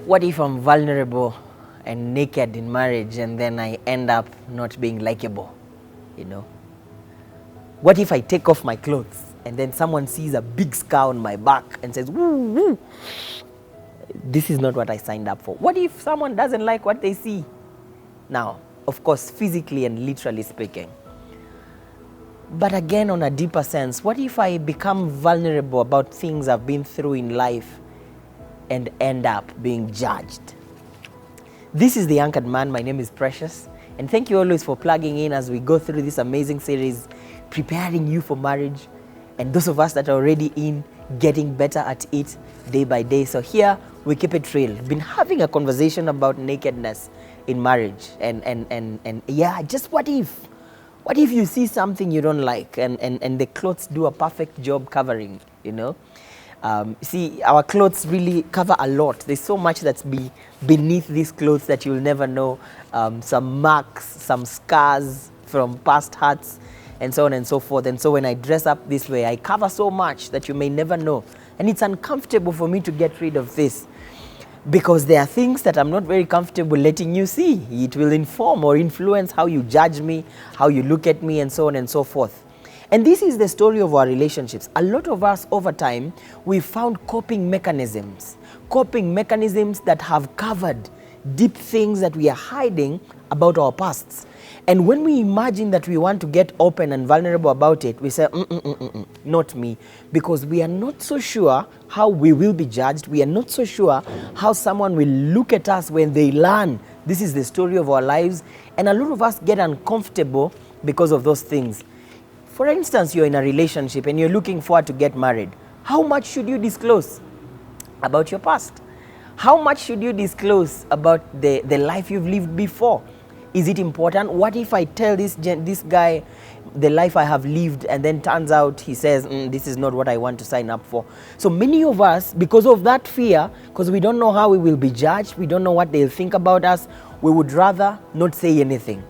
What if I'm vulnerable and naked in marriage and then I end up not being likable, you know? What if I take off my clothes and then someone sees a big scar on my back and says, woo, woo, this is not what I signed up for? What if someone doesn't like what they see? Now, of course, physically and literally speaking. But again, on a deeper sense, what if I become vulnerable about things I've been through in life and end up being judged? This is The Anchored Man. My name is Precious. And thank you always for plugging in as we go through this amazing series, preparing you for marriage. And those of us that are already in, getting better at it day by day. So here, we keep it real. We've been having a conversation about nakedness in marriage. And yeah, just what if? What if you see something you don't like and the clothes do a perfect job covering, you know? See, our clothes really cover a lot. There's so much that's beneath these clothes that you'll never know. Some marks, some scars from past hurts, and so on and so forth. And so when I dress up this way, I cover so much that you may never know. And it's uncomfortable for me to get rid of this, because there are things that I'm not very comfortable letting you see. It will inform or influence how you judge me, how you look at me, and so on and so forth. And this is the story of our relationships. A lot of us over time, we found coping mechanisms that have covered deep things that we are hiding about our pasts. And when we imagine that we want to get open and vulnerable about it, we say, not me, because we are not so sure how we will be judged. We are not so sure how someone will look at us when they learn this is the story of our lives. And a lot of us get uncomfortable because of those things. For instance, you're in a relationship and you're looking forward to get married. How much should you disclose about your past? How much should you disclose about the life you've lived before? Is it important? What if I tell this guy the life I have lived, and then turns out he says, this is not what I want to sign up for? So many of us, because of that fear, because we don't know how we will be judged, we don't know what they'll think about us, we would rather not say anything.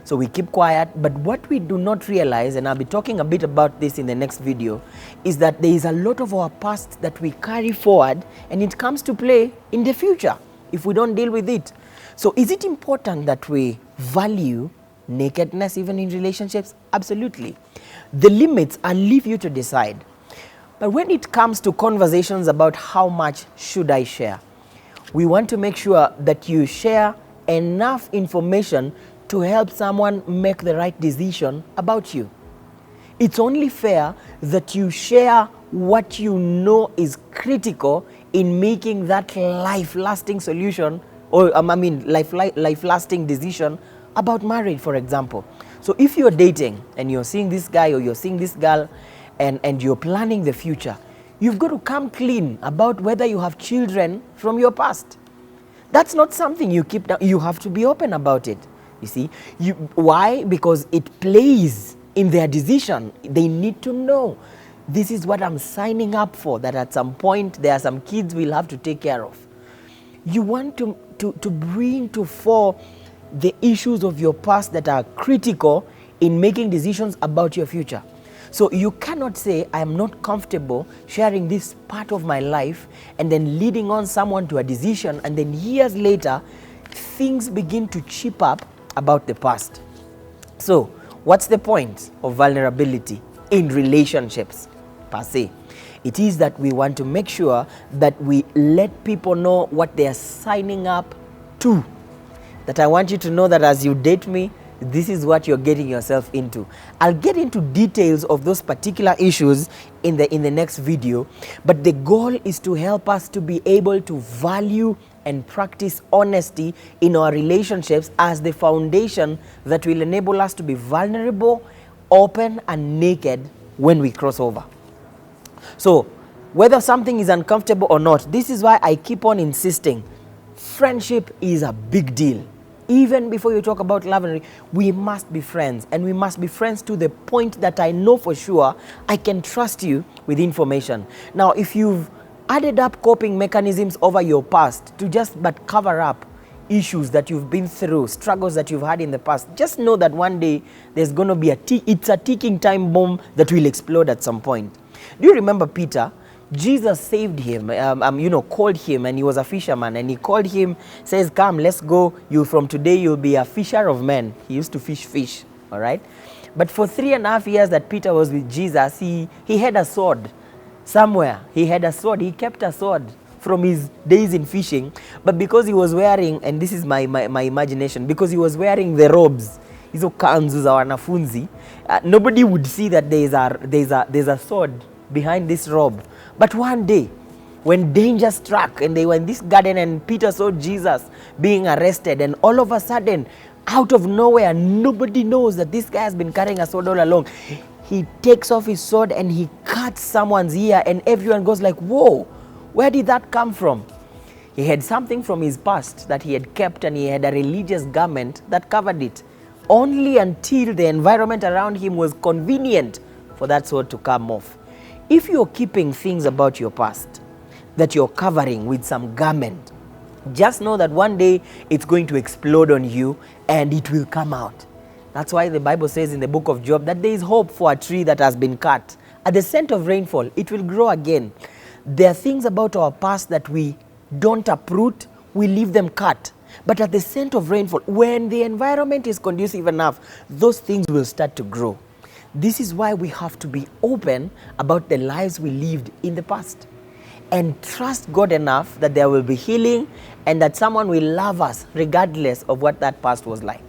So we keep quiet. But what we do not realize, and I'll be talking a bit about this in the next video, is that there is a lot of our past that we carry forward, and it comes to play in the future if we don't deal with it. So is it important that we value nakedness even in relationships? Absolutely. The limits, I'll leave you to decide. But when it comes to conversations about how much should I share, we want to make sure that you share enough information to help someone make the right decision about you. It's only fair that you share what you know is critical in making that life-lasting solution, or life-lasting decision about marriage, for example. So if you're dating and you're seeing this guy or you're seeing this girl and you're planning the future, you've got to come clean about whether you have children from your past. That's not something you keep down. You have to be open about it. You see, why? Because it plays in their decision. They need to know, this is what I'm signing up for, that at some point there are some kids we'll have to take care of. You want to bring to fore the issues of your past that are critical in making decisions about your future. So you cannot say, I am not comfortable sharing this part of my life, and then leading on someone to a decision, and then years later, things begin to chip up about the past. So what's the point of vulnerability in relationships per se? It is that we want to make sure that we let people know what they are signing up to. That I want you to know that as you date me, this is what you're getting yourself into. I'll get into details of those particular issues in the next video, but the goal is to help us to be able to value and practice honesty in our relationships as the foundation that will enable us to be vulnerable, open, and naked when we cross over. So whether something is uncomfortable or not, this is why I keep on insisting. Friendship is a big deal. Even before you talk about love, we must be friends, and we must be friends to the point that I know for sure I can trust you with information. Now, if you've added up coping mechanisms over your past to just but cover up issues that you've been through, struggles that you've had in the past, just know that one day there's going to be it's a ticking time bomb that will explode at some point. Do you remember Peter? Jesus saved him, called him, and he was a fisherman, and he called him, says, come, let's go. From today, you'll be a fisher of men. He used to fish, all right? But for 3.5 years that Peter was with Jesus, he had a sword somewhere. He had a sword. He kept a sword from his days in fishing. But because he was wearing, and this is my imagination, because he was wearing the robes, hizo kanzu za wanafunzi, nobody would see that there's a sword behind this robe. But one day, when danger struck and they were in this garden and Peter saw Jesus being arrested, and all of a sudden, out of nowhere, nobody knows that this guy has been carrying a sword all along. He takes off his sword and he cuts someone's ear, and everyone goes like, whoa, where did that come from? He had something from his past that he had kept, and he had a religious garment that covered it, only until the environment around him was convenient for that sword to come off. If you're keeping things about your past that you're covering with some garment, just know that one day it's going to explode on you and it will come out. That's why the Bible says in the book of Job that there is hope for a tree that has been cut. At the scent of rainfall, it will grow again. There are things about our past that we don't uproot, we leave them cut. But at the scent of rainfall, when the environment is conducive enough, those things will start to grow. This is why we have to be open about the lives we lived in the past, and trust God enough that there will be healing and that someone will love us regardless of what that past was like.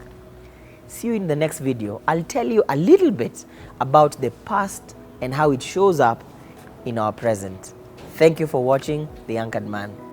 See you in the next video. I'll tell you a little bit about the past and how it shows up in our present. Thank you for watching The Anchored Man.